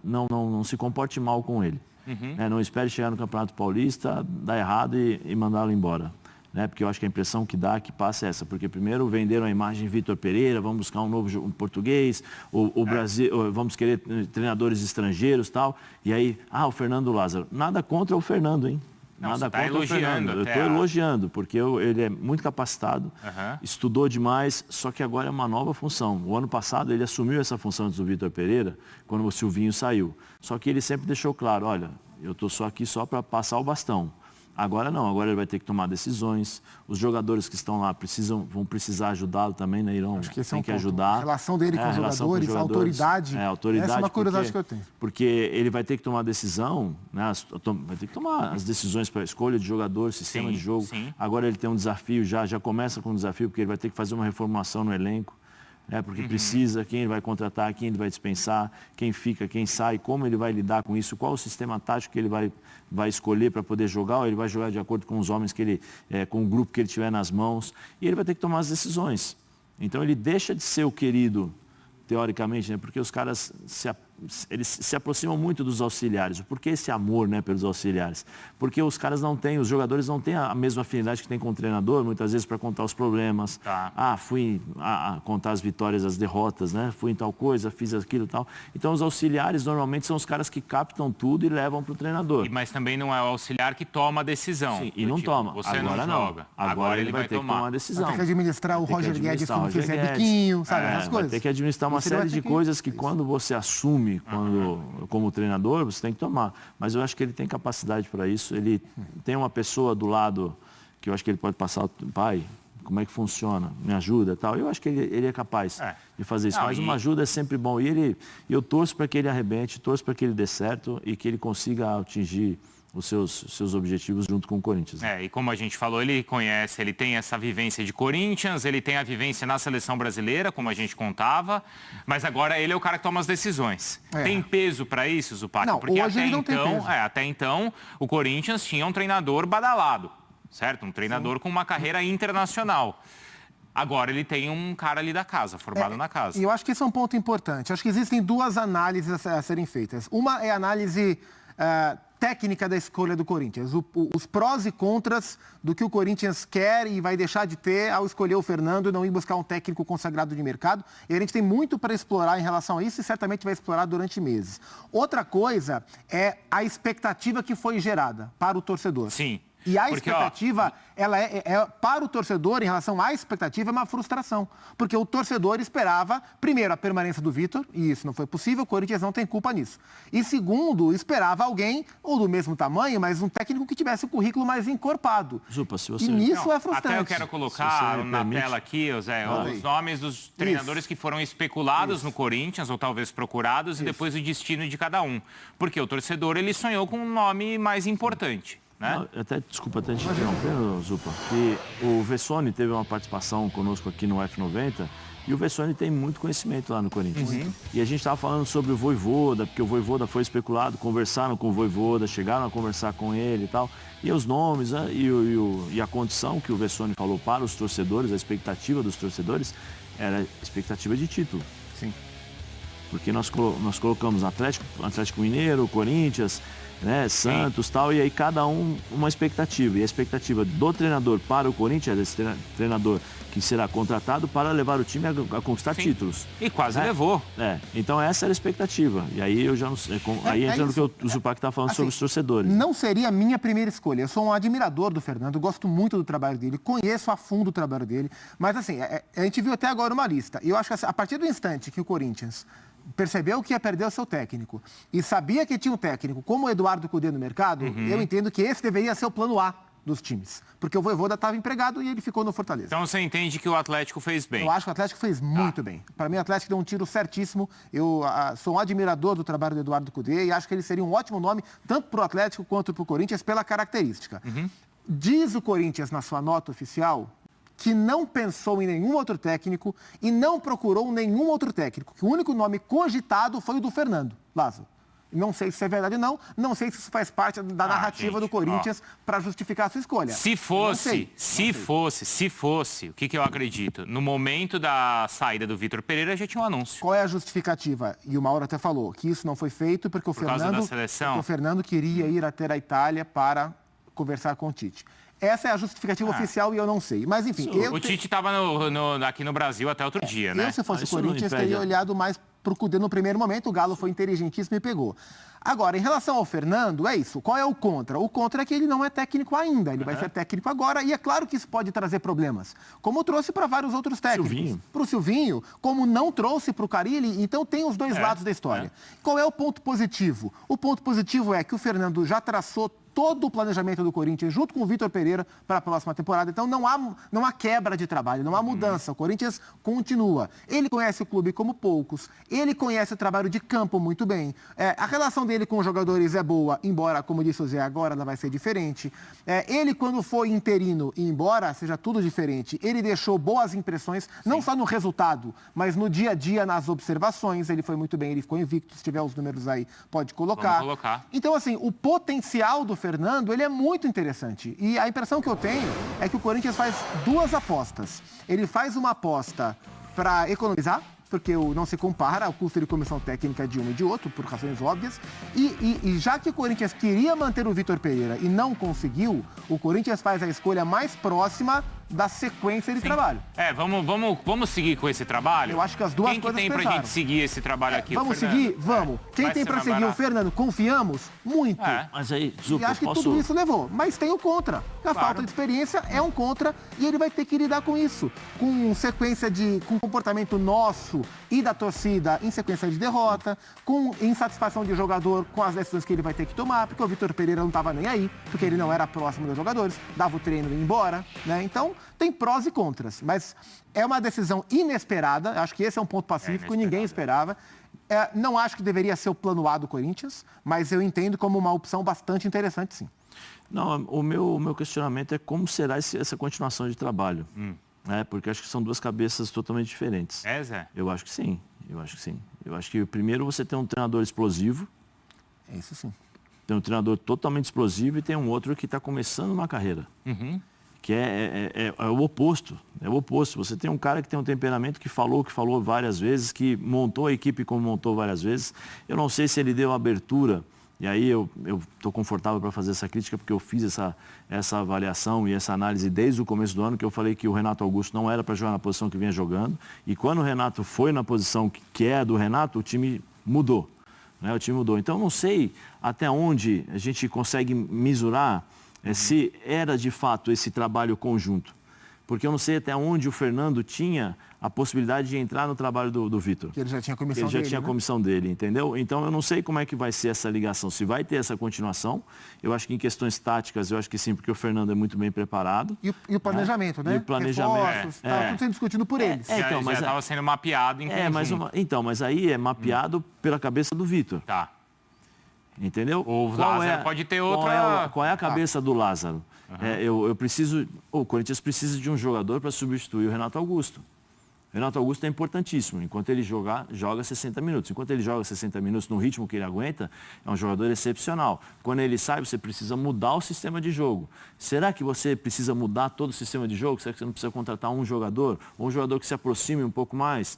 não se comporte mal com ele. Não espere chegar no Campeonato Paulista, dar errado e mandá-lo embora. Porque eu acho que a impressão que dá que passa é essa. Porque primeiro venderam a imagem Vitor Pereira, vamos buscar um novo português, o Brasil, vamos querer treinadores estrangeiros e tal. E aí, o Fernando Lázaro. Nada contra o Fernando, hein? Nada contra o Fernando. Eu estou elogiando, porque ele é muito capacitado, estudou demais, só que agora é uma nova função. O ano passado ele assumiu essa função do Vitor Pereira, quando o Silvinho saiu. Só que ele sempre deixou claro, olha, eu estou só aqui só para passar o bastão. Agora não, agora ele vai ter que tomar decisões. Os jogadores que estão lá vão precisar ajudá-lo também, né, Irão? Acho que esse é tem que ajudar. A relação dele com os jogadores, a autoridade. Autoridade. Essa é uma curiosidade que eu tenho. Porque ele vai ter que tomar decisão, né? Vai ter que tomar as decisões para a escolha de jogador, sistema de jogo. Sim. Agora ele tem um desafio, já começa com um desafio, porque ele vai ter que fazer uma reformulação no elenco. Porque precisa, quem ele vai contratar, quem ele vai dispensar, quem fica, quem sai, como ele vai lidar com isso, qual o sistema tático que ele vai escolher para poder jogar, ou ele vai jogar de acordo com os homens com o grupo que ele tiver nas mãos, e ele vai ter que tomar as decisões. Então ele deixa de ser o querido, teoricamente, né? Porque os caras eles se aproximam muito dos auxiliares. Por que esse amor, né, pelos auxiliares? Porque os jogadores não têm a mesma afinidade que tem com o treinador, muitas vezes para contar os problemas. Fui contar as vitórias, as derrotas, né? Fui em tal coisa, fiz aquilo e tal. Então os auxiliares normalmente são os caras que captam tudo e levam para o treinador. Mas também não é o auxiliar que toma a decisão. Sim, e não toma. Você agora não joga. Agora ele vai ter que tomar a decisão. Vai ter que administrar o Roger Guedes como fizer biquinho, sabe? Essas coisas. Vai ter que administrar uma série de coisas que quando você assume como treinador, você tem que tomar. Mas eu acho que ele tem capacidade para isso. Ele tem uma pessoa do lado que eu acho que ele pode passar, pai, como é que funciona? Me ajuda e tal. Eu acho que ele é capaz de fazer isso. Mas uma ajuda é sempre bom. E eu torço para que ele arrebente, torço para que ele dê certo e que ele consiga atingir os seus objetivos junto com o Corinthians. E como a gente falou, ele tem essa vivência de Corinthians, ele tem a vivência na seleção brasileira, como a gente contava, mas agora ele é o cara que toma as decisões. Tem peso para isso, Zupac? Não, porque hoje ele não tem peso. até então o Corinthians tinha um treinador badalado, certo? Um treinador com uma carreira internacional. Agora ele tem um cara ali da casa, formado na casa. E eu acho que esse é um ponto importante. Acho que existem duas análises a serem feitas. Uma é a análise técnica da escolha do Corinthians, os prós e contras do que o Corinthians quer e vai deixar de ter ao escolher o Fernando e não ir buscar um técnico consagrado de mercado. E a gente tem muito para explorar em relação a isso e certamente vai explorar durante meses. Outra coisa é a expectativa que foi gerada para o torcedor. Sim. E a expectativa, ela para o torcedor, em relação à expectativa, é uma frustração. Porque o torcedor esperava, primeiro, a permanência do Vitor, e isso não foi possível, o Corinthians não tem culpa nisso. E segundo, esperava alguém, ou do mesmo tamanho, mas um técnico que tivesse o currículo mais encorpado. Zupa, se você... E nisso é frustrante. Até eu quero colocar na tela aqui, Zé, os nomes dos treinadores que foram especulados no Corinthians, ou talvez procurados, e depois o destino de cada um. Porque o torcedor, ele sonhou com um nome mais importante. Né? Desculpa até te interromper, Zupa, que o Vessone teve uma participação conosco aqui no F90 e o Vessone tem muito conhecimento lá no Corinthians. E a gente estava falando sobre o Vojvoda, porque o Vojvoda foi especulado, conversaram com o Vojvoda, chegaram a conversar com ele e tal. E os nomes, né? E a condição que o Vessone falou para os torcedores, a expectativa dos torcedores, era a expectativa de título. Sim. Porque nós colocamos Atlético Mineiro, Corinthians, né, Santos, tal, e aí cada um uma expectativa. E a expectativa do treinador para o Corinthians, esse treinador que será contratado para levar o time a conquistar títulos. E quase levou. Então essa era a expectativa. E aí eu já não sei. Aí entra no que o Zupac está falando sobre os torcedores. Não seria a minha primeira escolha. Eu sou um admirador do Fernando, gosto muito do trabalho dele, conheço a fundo o trabalho dele. Mas assim, a gente viu até agora uma lista. E eu acho que a partir do instante que o Corinthians percebeu que ia perder o seu técnico e sabia que tinha um técnico como o Eduardo Cudê no mercado, eu entendo que esse deveria ser o plano A dos times. Porque o Vojvoda estava empregado e ele ficou no Fortaleza. Então você entende que o Atlético fez bem? Eu acho que o Atlético fez muito bem. Para mim, o Atlético deu um tiro certíssimo. Eu sou um admirador do trabalho do Eduardo Cudê e acho que ele seria um ótimo nome, tanto para o Atlético quanto para o Corinthians, pela característica. Diz o Corinthians na sua nota oficial que não pensou em nenhum outro técnico e não procurou nenhum outro técnico, que o único nome cogitado foi o do Fernando Lázaro. Não sei se isso é verdade ou não. Não sei se isso faz parte da narrativa do Corinthians para justificar a sua escolha. Se fosse, o que eu acredito? No momento da saída do Vitor Pereira, já tinha um anúncio. Qual é a justificativa? E o Mauro até falou que isso não foi feito porque o Fernando queria ir até a Itália para conversar com o Tite. Essa é a justificativa oficial e eu não sei. Mas, enfim... O Tite estava aqui no Brasil até outro dia, né? Eu, se fosse o Corinthians, teria olhado mais para o Cudê no primeiro momento. O Galo foi inteligentíssimo e pegou. Agora, em relação ao Fernando, é isso. Qual é o contra? O contra é que ele não é técnico ainda. Ele vai ser técnico agora. E é claro que isso pode trazer problemas. Como trouxe para vários outros técnicos. Para o Silvinho, como não trouxe para o Carille. Então, tem os dois lados da história. Qual é o ponto positivo? O ponto positivo é que o Fernando já traçou todo o planejamento do Corinthians, junto com o Vitor Pereira, para a próxima temporada. Então, não há quebra de trabalho, não há mudança. O Corinthians continua. Ele conhece o clube como poucos. Ele conhece o trabalho de campo muito bem. A relação dele com os jogadores é boa, embora, como disse o Zé, agora ela vai ser diferente. Ele, quando foi interino e embora, seja tudo diferente, ele deixou boas impressões, não só no resultado, mas no dia a dia, nas observações. Ele foi muito bem, ele ficou invicto. Se tiver os números aí, pode colocar. Vamos colocar. Então, assim, o potencial do Fernando, ele é muito interessante. E a impressão que eu tenho é que o Corinthians faz duas apostas. Ele faz uma aposta para economizar, porque não se compara ao custo de comissão técnica de um e de outro, por razões óbvias. E já que o Corinthians queria manter o Vitor Pereira e não conseguiu, o Corinthians faz a escolha mais próxima da sequência de trabalho. Vamos seguir com esse trabalho? Eu acho que as duas coisas Quem tem pra gente seguir esse trabalho aqui? Vamos seguir? Vamos. Quem tem pra seguir o Fernando? Confiamos? Muito. Mas aí, E acho que tudo isso levou. Mas tem o contra. A falta de experiência é um contra e ele vai ter que lidar com isso. Com sequência com comportamento nosso e da torcida em sequência de derrota, com insatisfação de jogador com as decisões que ele vai ter que tomar, porque o Vitor Pereira não estava nem aí, porque ele não era próximo dos jogadores, dava o treino e ia embora, né? Então, tem prós e contras, mas é uma decisão inesperada, acho que esse é um ponto pacífico, ninguém esperava. Não acho que deveria ser o plano A do Corinthians, mas eu entendo como uma opção bastante interessante, sim. Não, o meu questionamento é como será essa continuação de trabalho. Porque acho que são duas cabeças totalmente diferentes. Zé? Eu acho que sim, Eu acho que primeiro você tem um treinador explosivo. É isso sim. Tem um treinador totalmente explosivo e tem um outro que está começando uma carreira. Que é o oposto. É o oposto. Você tem um cara que tem um temperamento que falou várias vezes, que montou a equipe como montou várias vezes. Eu não sei se ele deu abertura, e aí eu estou confortável para fazer essa crítica, porque eu fiz essa avaliação e essa análise desde o começo do ano, que eu falei que o Renato Augusto não era para jogar na posição que vinha jogando. E quando o Renato foi na posição que é do Renato, o time mudou. O time mudou. Então, eu não sei até onde a gente consegue mesurar se era de fato esse trabalho conjunto. Porque eu não sei até onde o Fernando tinha a possibilidade de entrar no trabalho do Vitor. Que ele já tinha a comissão dele. Ele já tinha a comissão dele, entendeu? Então eu não sei como é que vai ser essa ligação, se vai ter essa continuação. Eu acho que em questões táticas, eu acho que sim, porque o Fernando é muito bem preparado. E o planejamento, né? E o planejamento. Reforços, tudo sendo discutido por eles. Então, mas estava sendo mapeado em conjunto. Mas aí é mapeado pela cabeça do Vitor. Tá. Entendeu? O Lázaro pode ter outra... Qual é a cabeça do Lázaro? O Corinthians precisa de um jogador para substituir o Renato Augusto. O Renato Augusto é importantíssimo. Enquanto ele joga 60 minutos. Enquanto ele joga 60 minutos no ritmo que ele aguenta, é um jogador excepcional. Quando ele sai, você precisa mudar o sistema de jogo. Será que você precisa mudar todo o sistema de jogo? Será que você não precisa contratar um jogador? Ou um jogador que se aproxime um pouco mais?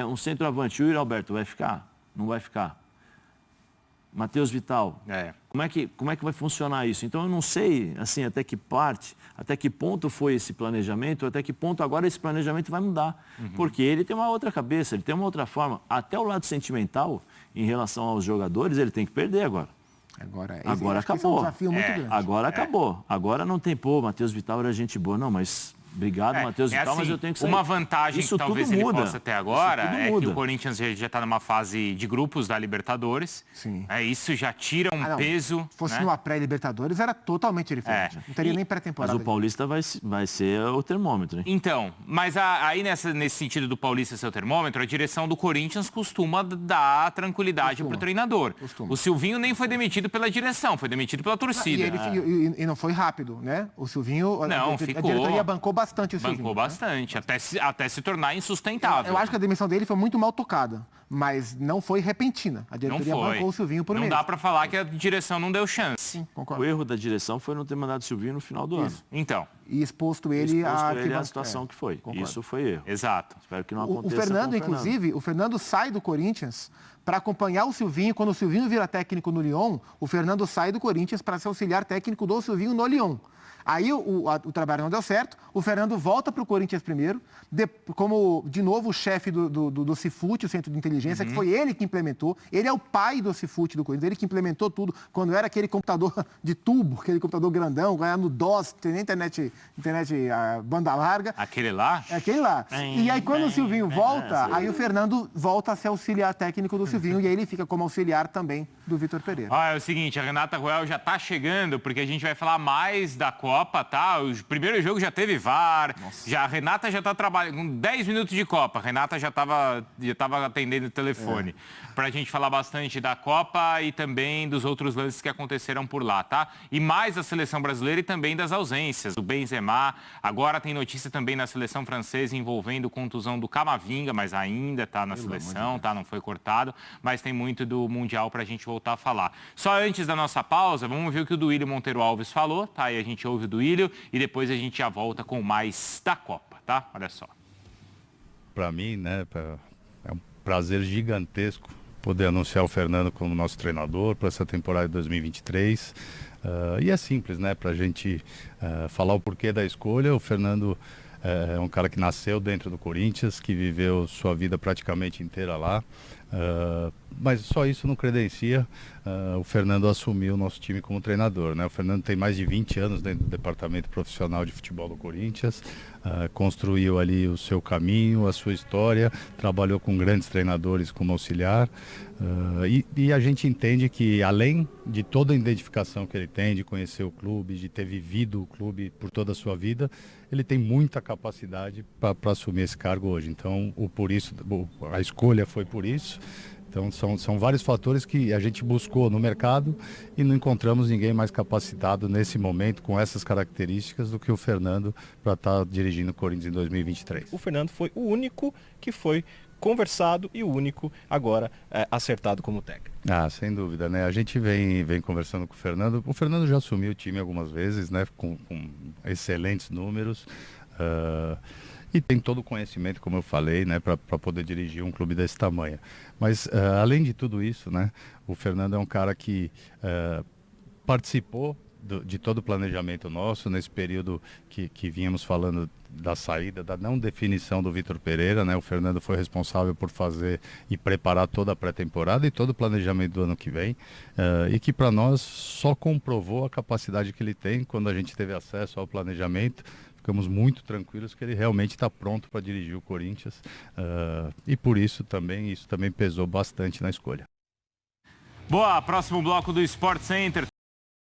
Um centroavante. O Yuri Alberto vai ficar? Não vai ficar. Matheus Vital, como é que vai funcionar isso? Então eu não sei assim, até que ponto foi esse planejamento, até que ponto agora esse planejamento vai mudar. Porque ele tem uma outra cabeça, ele tem uma outra forma. Até o lado sentimental, em relação aos jogadores, ele tem que perder agora. Agora acabou. É um desafio muito grande. Agora acabou. Agora não tem, Matheus Vital era gente boa. Não, mas... Obrigado, Matheus Vital, mas eu tenho que sair. Uma vantagem isso que talvez ele possa ter agora é que o Corinthians já está numa fase de grupos da Libertadores. Sim. Isso já tira peso. Se fosse numa pré-Libertadores, era totalmente diferente. Não teria nem pré-temporada. Mas o Paulista vai ser o termômetro, hein? Então, mas aí nesse sentido do Paulista ser o termômetro, a direção do Corinthians costuma dar tranquilidade para o treinador. O Silvinho nem foi demitido pela direção, foi demitido pela torcida. E não foi rápido, né? O Silvinho, a diretoria bancou bastante o Silvinho. Bancou bastante, até se tornar insustentável. Eu acho que a demissão dele foi muito mal tocada. mas não foi repentina. A diretoria bancou o Silvinho por mês. Não dá para falar que a direção não deu chance. Sim, concordo. O erro da direção foi não ter mandado o Silvinho no final do ano. Então. E exposto ele à situação que foi. Concordo. Isso foi erro. Exato. Espero que não aconteça. O Fernando, inclusive, o Fernando sai do Corinthians para acompanhar o Silvinho. Quando o Silvinho vira técnico no Lyon, o Fernando sai do Corinthians para ser auxiliar técnico do Silvinho no Lyon. Aí o trabalho não deu certo, o Fernando volta para o Corinthians primeiro, como, de novo, o chefe do Cifute, o Centro de Inteligência, que foi ele que implementou. Ele é o pai do Cifute do Corinthians, ele que implementou tudo, quando era aquele computador de tubo, aquele computador grandão, ganhar no DOS, tem internet banda larga. Aquele lá? É aquele lá. E aí, quando o Silvinho volta, aí o Fernando volta a ser auxiliar técnico do Silvinho, e aí ele fica como auxiliar também do Vitor Pereira. É o seguinte, a Renata Ruel já está chegando, porque a gente vai falar mais da Copa, tá? O primeiro jogo já teve VAR, a Renata já está trabalhando, com 10 minutos de Copa, a Renata já estava atendendo o telefone, para a gente falar bastante da Copa e também dos outros lances que aconteceram por lá, tá? E mais da seleção brasileira e também das ausências, o Benzema, agora tem notícia também na seleção francesa envolvendo contusão do Camavinga, mas ainda está na seleção, tá? Não foi cortado, mas tem muito do Mundial para a gente voltar a falar. Só antes da nossa pausa, vamos ver o que o Duílio Monteiro Alves falou, tá? E a gente ouve o Duílio e depois a gente já volta com mais da Copa, tá? Olha só. Para mim, né, é um prazer gigantesco poder anunciar o Fernando como nosso treinador para essa temporada de 2023. E é simples, né, para a gente falar o porquê da escolha. O Fernando é um cara que nasceu dentro do Corinthians, que viveu sua vida praticamente inteira lá. Mas só isso não credencia o Fernando assumir o nosso time como treinador, né? O Fernando tem mais de 20 anos dentro do departamento profissional de futebol do Corinthians, construiu ali o seu caminho, a sua história, trabalhou com grandes treinadores como auxiliar, e a gente entende que, além de toda a identificação que ele tem, de conhecer o clube, de ter vivido o clube por toda a sua vida, ele tem muita capacidade para assumir esse cargo hoje. Então, a escolha foi por isso. Então, são vários fatores que a gente buscou no mercado e não encontramos ninguém mais capacitado nesse momento, com essas características, do que o Fernando para estar dirigindo o Corinthians em 2023. O Fernando foi o único que foi conversado e o único agora acertado como técnico. Sem dúvida, né? A gente vem conversando com o Fernando. O Fernando já assumiu o time algumas vezes, né? Com excelentes números. E tem todo o conhecimento, como eu falei, né, para poder dirigir um clube desse tamanho. Mas, além de tudo isso, né, o Fernando é um cara que participou de todo o planejamento nosso, nesse período que vínhamos falando da saída, da não definição do Vitor Pereira, né? O Fernando foi responsável por fazer e preparar toda a pré-temporada e todo o planejamento do ano que vem, e que para nós só comprovou a capacidade que ele tem. Quando a gente teve acesso ao planejamento, ficamos muito tranquilos que ele realmente está pronto para dirigir o Corinthians, e por isso também pesou bastante na escolha. Boa, próximo bloco do Sport Center.